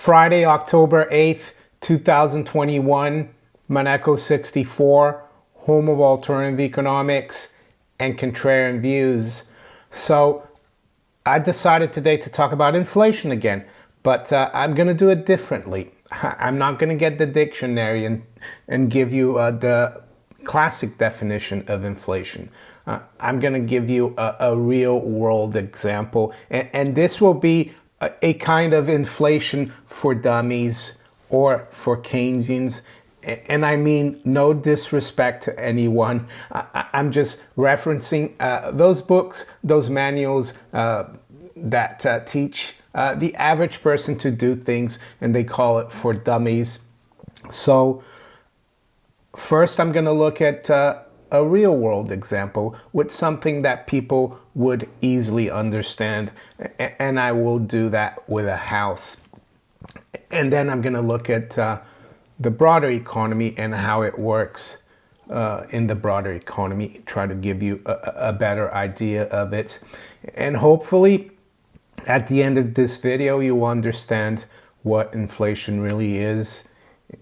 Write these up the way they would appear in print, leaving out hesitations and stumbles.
Friday, October 8th, 2021, Monaco 64, home of alternative economics and contrarian views. So I decided today to talk about inflation again, but I'm going to do it differently. I'm not going to get the dictionary and give you the classic definition of inflation. I'm going to give you a real world example, and this will be a kind of inflation for dummies or for Keynesians. And I mean no disrespect to anyone. I'm just referencing those books, those manuals that teach the average person to do things, and they call it for dummies. So first I'm going to look at a real world example with something that people would easily understand, and I will do that with a house. And then I'm going to look at the broader economy and how it works in the broader economy, try to give you a better idea of it. And hopefully at the end of this video you will understand what inflation really is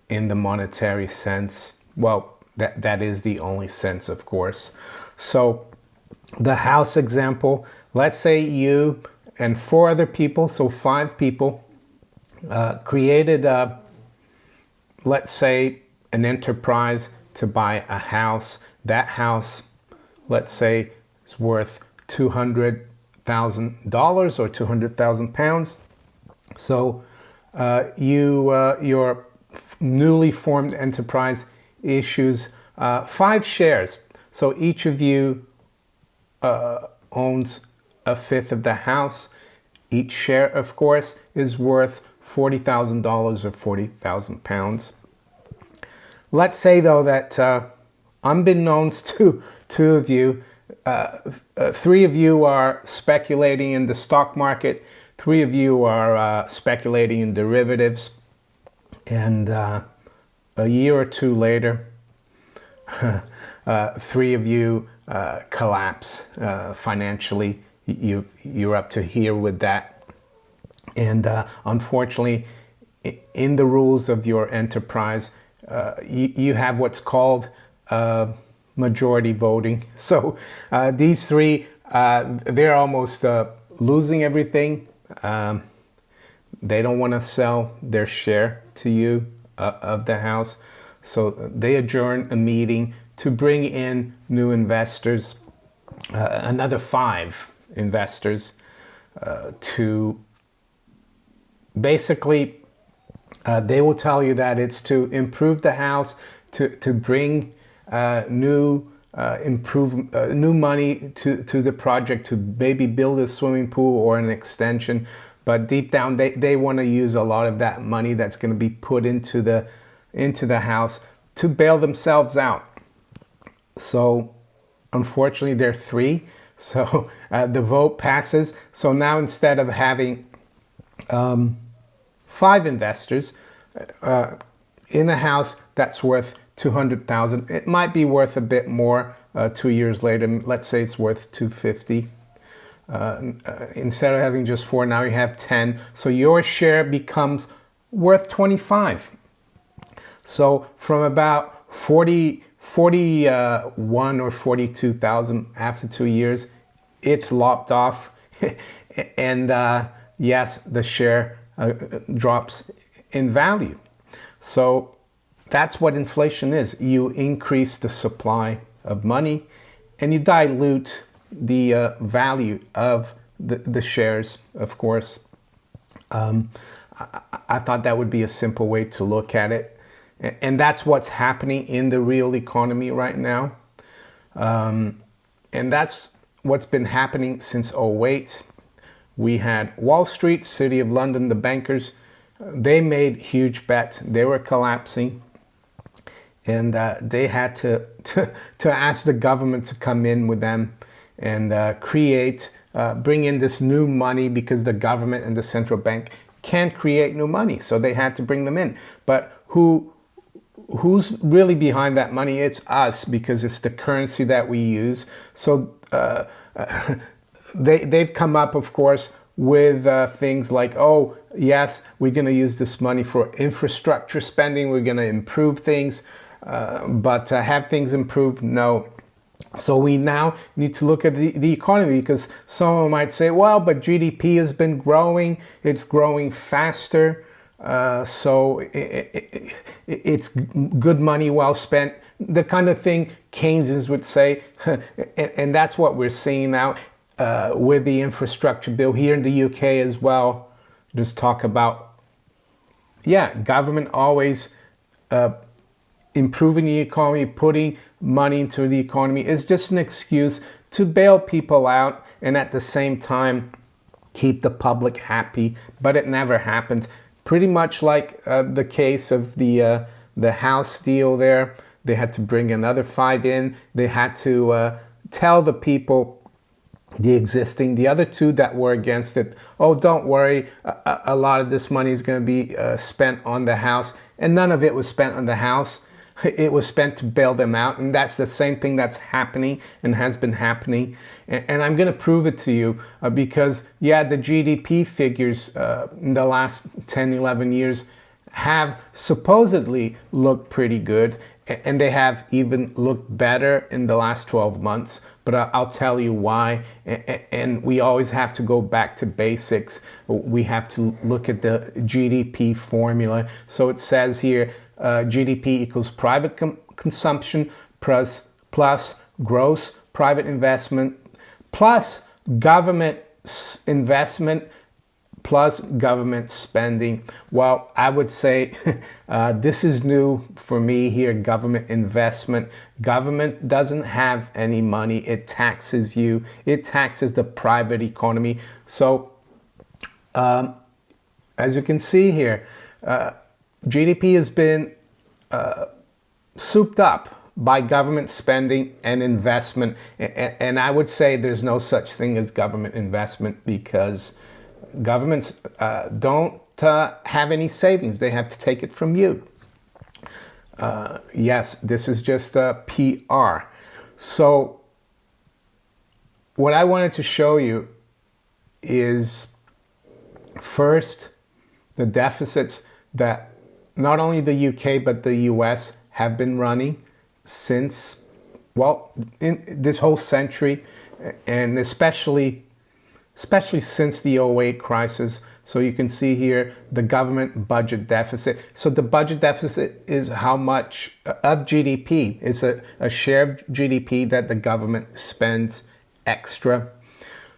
in the monetary sense. Well, that is the only sense, of course. So the house example, let's say you and 4 other people, so 5 people, created let's say an enterprise to buy a house. That house, let's say, is worth $200,000 or 200,000 pounds. So your newly formed enterprise issues 5 shares. So each of you owns a fifth of the house. Each share, of course, is worth $40,000 or 40,000 pounds. Let's say, though, that unbeknownst to 2 of you, 3 of you are speculating in the stock market, 3 of you are speculating in derivatives, and a year or 2 later, 3 of you collapse financially. You're up to here with that. And unfortunately, in the rules of your enterprise, you have what's called majority voting. So these 3, they're almost losing everything. They don't want to sell their share to you of the house. So they adjourn a meeting to bring in new investors, another 5 investors, to basically, they will tell you that it's to improve the house, to bring new money to the project, to maybe build a swimming pool or an extension. But deep down, they want to use a lot of that money that's going to be put into the house to bail themselves out. So unfortunately, there are 3. So the vote passes. So now instead of having 5 investors in a house that's worth 200,000, it might be worth a bit more 2 years later. Let's say it's worth 250. Instead of having just 4, now you have 10. So your share becomes worth 25. So from about 41 or 42,000 after 2 years, it's lopped off. And yes, the share drops in value. So that's what inflation is. You increase the supply of money and you dilute the value of the shares, of course. I thought that would be a simple way to look at it. And that's what's happening in the real economy right now. And that's what's been happening since 2008. We had Wall Street, City of London, the bankers. They made huge bets. They were collapsing. And they had to ask the government to come in with them and bring in this new money, because the government and the central bank can't create new money. So they had to bring them in. But who's really behind that money? It's us, because it's the currency that we use. So they've come up, of course, with things like, oh, yes, we're going to use this money for infrastructure spending, we're going to improve things, but have things improved? No. So we now need to look at the economy, because someone might say, well, but GDP has been growing, it's growing faster, so it's good money well spent, the kind of thing Keynesians would say. And that's what we're seeing now with the infrastructure bill here in the UK as well. Just talk about, yeah, government always improving the economy, putting money into the economy is just an excuse to bail people out and at the same time keep the public happy, but it never happens. Pretty much like the case of the house deal there. They had to bring another 5 in. They had to tell the people, the other 2 that were against it, oh, don't worry, a lot of this money is going to be spent on the house. And none of it was spent on the house. It was spent to bail them out. And that's the same thing that's happening and has been happening. And I'm going to prove it to you because, yeah, the GDP figures in the last 10, 11 years have supposedly looked pretty good. And they have even looked better in the last 12 months. But I'll tell you why. And we always have to go back to basics. We have to look at the GDP formula. So it says here, GDP equals private consumption plus gross private investment plus government investment plus government spending. Well, I would say this is new for me here, government investment. Government doesn't have any money. It taxes you. It taxes the private economy. So as you can see here, GDP has been souped up by government spending and investment. And I would say there's no such thing as government investment because governments don't have any savings. They have to take it from you. Yes, this is just PR. So what I wanted to show you is first the deficits that not only the UK but the US have been running since, well, in this whole century, and especially since the '08 crisis. So you can see here the government budget deficit. So the budget deficit is how much of GDP. It's a share of GDP that the government spends extra.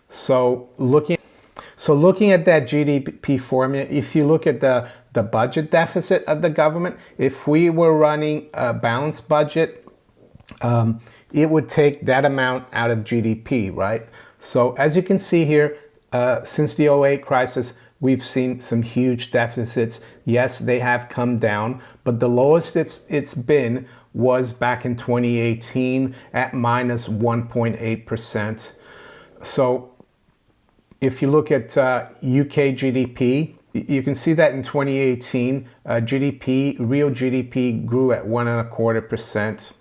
So looking at that GDP formula, if you look at the budget deficit of the government, if we were running a balanced budget, it would take that amount out of GDP, right? So as you can see here, since the '08 crisis, we've seen some huge deficits. Yes, they have come down, but the lowest it's been was back in 2018 at minus 1.8%. So if you look at UK GDP, you can see that in 2018, real GDP grew at 1.25%,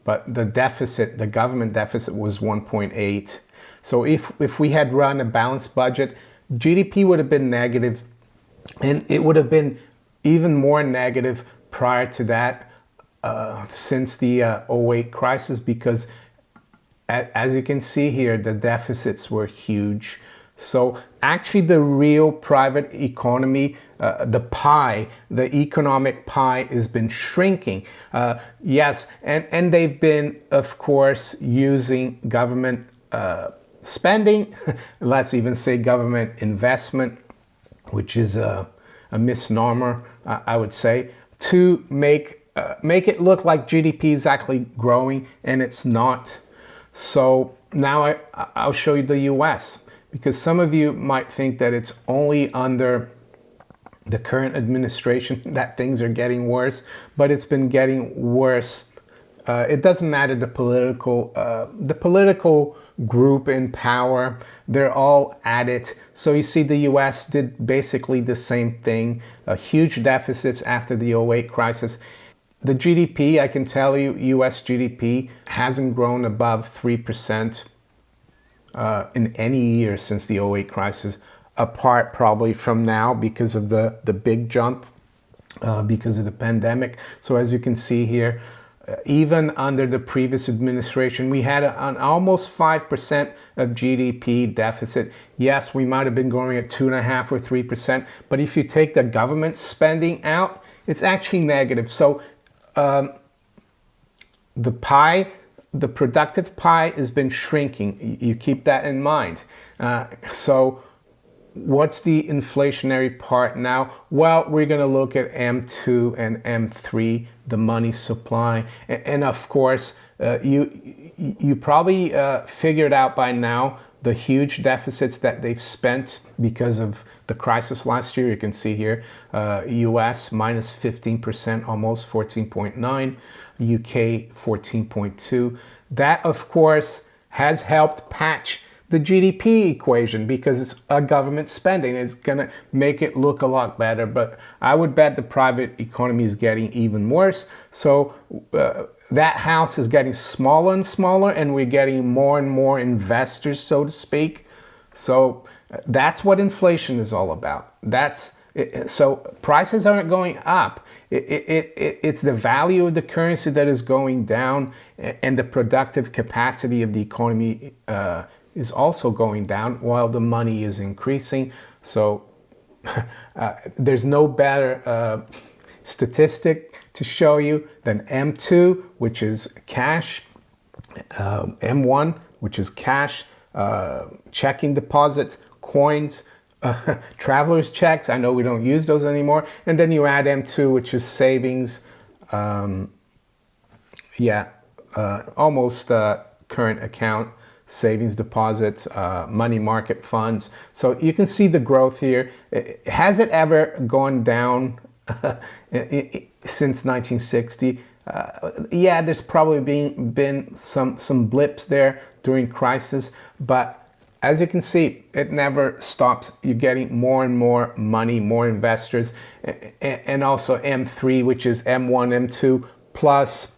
but the government deficit was 1.8. So if we had run a balanced budget, GDP would have been negative, and it would have been even more negative prior to that since the '08 crisis, because as you can see here, the deficits were huge. So actually the real private economy, the economic pie has been shrinking. Yes, and they've been, of course, using government spending, let's even say government investment, which is a misnomer, I would say, to make it look like GDP is actually growing, and it's not. So now I'll show you the US, because some of you might think that it's only under the current administration that things are getting worse, but it's been getting worse. It doesn't matter the political group in power, they're all at it. So you see the US did basically the same thing, huge deficits after the '08 crisis. The GDP, I can tell you, US GDP hasn't grown above 3% in any year since the '08 crisis. apart probably from now because of the big jump because of the pandemic. So as you can see here, even under the previous administration, we had an almost 5% of GDP deficit. Yes, we might have been growing at 2.5 or 3%, but if you take the government spending out, it's actually negative. So the pie, the productive pie has been shrinking. You keep that in mind. So what's the inflationary part now? Well, we're going to look at M2 and M3, the money supply. And of course, you probably figured out by now the huge deficits that they've spent because of the crisis last year. You can see here, US minus 15%, almost 14.9, UK 14.2. That, of course, has helped patch the GDP equation because it's a government spending. It's going to make it look a lot better, but I would bet the private economy is getting even worse. So that house is getting smaller and smaller, and we're getting more and more investors, so to speak. So that's what inflation is all about. So prices aren't going up. It's the value of the currency that is going down, and the productive capacity of the economy is also going down while the money is increasing. So there's no better statistic to show you than M2, which is cash, M1, which is cash, checking deposits, coins, traveler's checks. I know we don't use those anymore. And then you add M2, which is savings, almost current account, savings deposits, money market funds. So you can see the growth here. Has it ever gone down since 1960? Yeah, there's probably been some blips there during crisis, but as you can see, it never stops. You're getting more and more money, more investors, and also M3, which is M1, M2, plus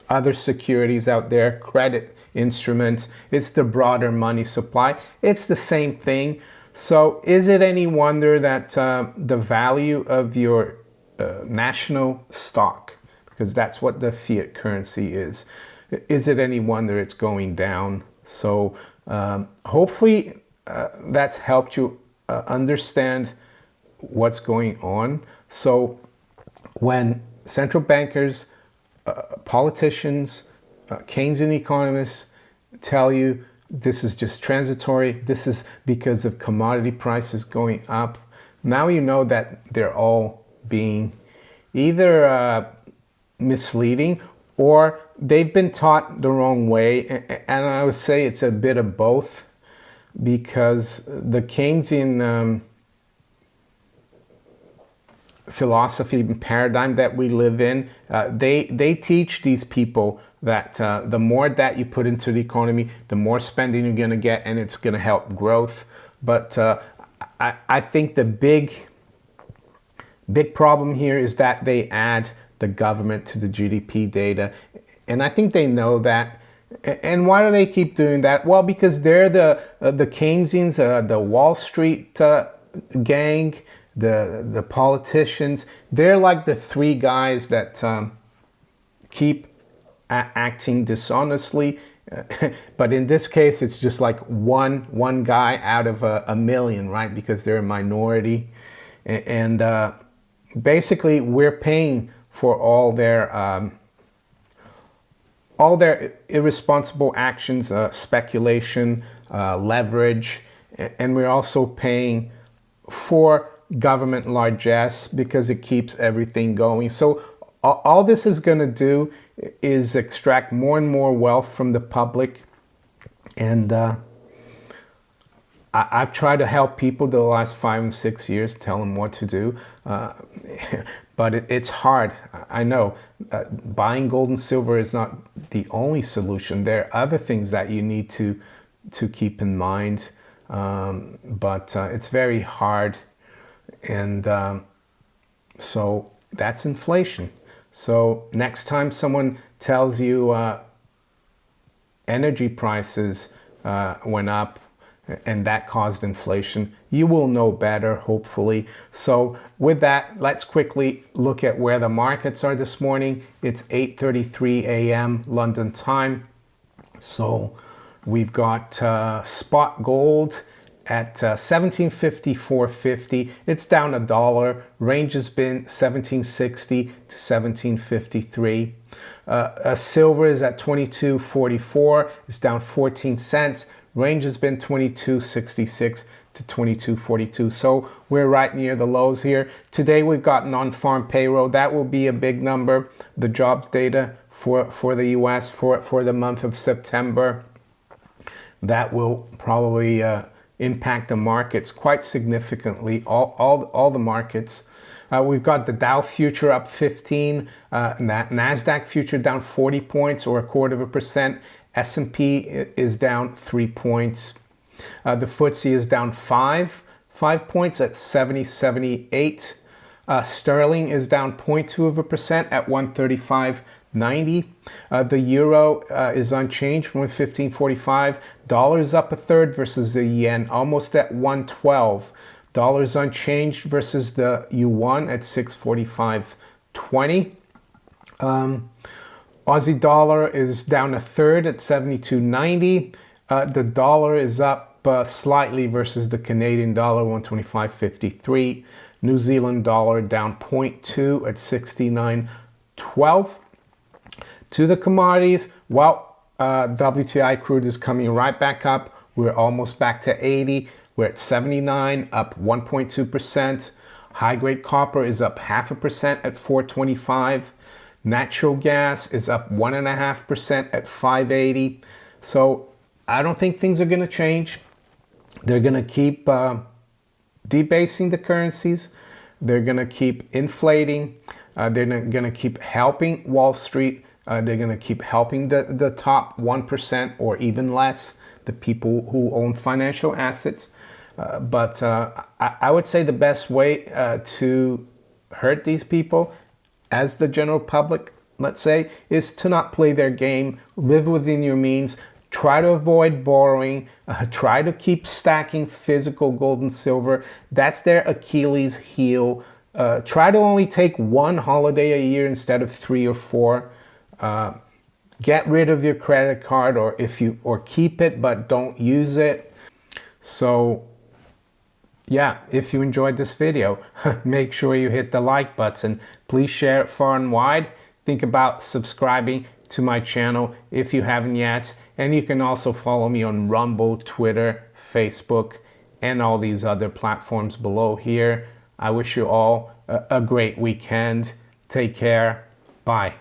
other securities out there, credit instruments. It's the broader money supply. It's the same thing. So is it any wonder that the value of your national stock, because that's what the fiat currency is it any wonder it's going down? So hopefully that's helped you understand what's going on. So when central bankers, politicians, Keynesian economists tell you this is just transitory, this is because of commodity prices going up, now you know that they're all being either misleading or they've been taught the wrong way. And I would say it's a bit of both, because the Keynesian philosophy and paradigm that we live in, they teach these people that the more that you put into the economy, the more spending you're going to get, and it's going to help growth. But I think the big problem here is that they add the government to the GDP data, and I think they know that. And why do they keep doing that? Well, because they're the Keynesians, the Wall Street gang, the politicians. They're like the three guys that keep acting dishonestly. But in this case, it's just like one guy out of a million, right? Because they're a minority. And basically, we're paying for all their irresponsible actions, speculation, leverage, and we're also paying for government largesse because it keeps everything going. So all this is going to do is extract more and more wealth from the public. And I've tried to help people the last 5 and 6 years, tell them what to do. But it's hard. I know buying gold and silver is not the only solution. There are other things that you need to keep in mind. But it's very hard. And so that's inflation. So next time someone tells you energy prices went up and that caused inflation. You will know better, hopefully. So with that, let's quickly look at where the markets are this morning. It's 8:33 a.m. London time. So we've got spot gold at 1754.50. It's down $1. Range has been 1760 to 1753. Silver is at 22.44. It's down 14 cents. Range has been 22.66 to 22.42. So we're right near the lows here. Today we've got non-farm payroll. That will be a big number. The jobs data for the US for the month of September. That will probably impact the markets quite significantly, all the markets. We've got the Dow future up 15, NASDAQ future down 40 points or 1/4%. S&P is down 3 points. The FTSE is down 5 points at 70.78. Sterling is down 0.2% at 135.90. The euro is unchanged from 15.45. Dollar is up 1/3 versus the yen, almost at 112. Dollar is unchanged versus the yuan at 645.20. Aussie dollar is down 1/3 at 72.90. The dollar is up slightly versus the Canadian dollar, 125.53. New Zealand dollar down 0.2 at 69.12. To the commodities, well, WTI crude is coming right back up. We're almost back to 80. We're at 79, up 1.2%. High-grade copper is up 0.5% at 425. Natural gas is up 1.5% at 580. So I don't think things are going to change. They're going to keep debasing the currencies. They're going to keep inflating. They're going to keep helping Wall Street. They're going to keep helping the top 1% or even less, the people who own financial assets. But I would say the best way to hurt these people, as the general public, let's say, is to not play their game, live within your means, try to avoid borrowing, try to keep stacking physical gold and silver. That's their Achilles heel. Try to only take one holiday a year instead of 3 or 4. Get rid of your credit card, or keep it but don't use it. So yeah, if you enjoyed this video, make sure you hit the like button. Please share it far and wide. Think about subscribing to my channel if you haven't yet. And you can also follow me on Rumble, Twitter, Facebook, and all these other platforms below here. I wish you all a great weekend. Take care. Bye.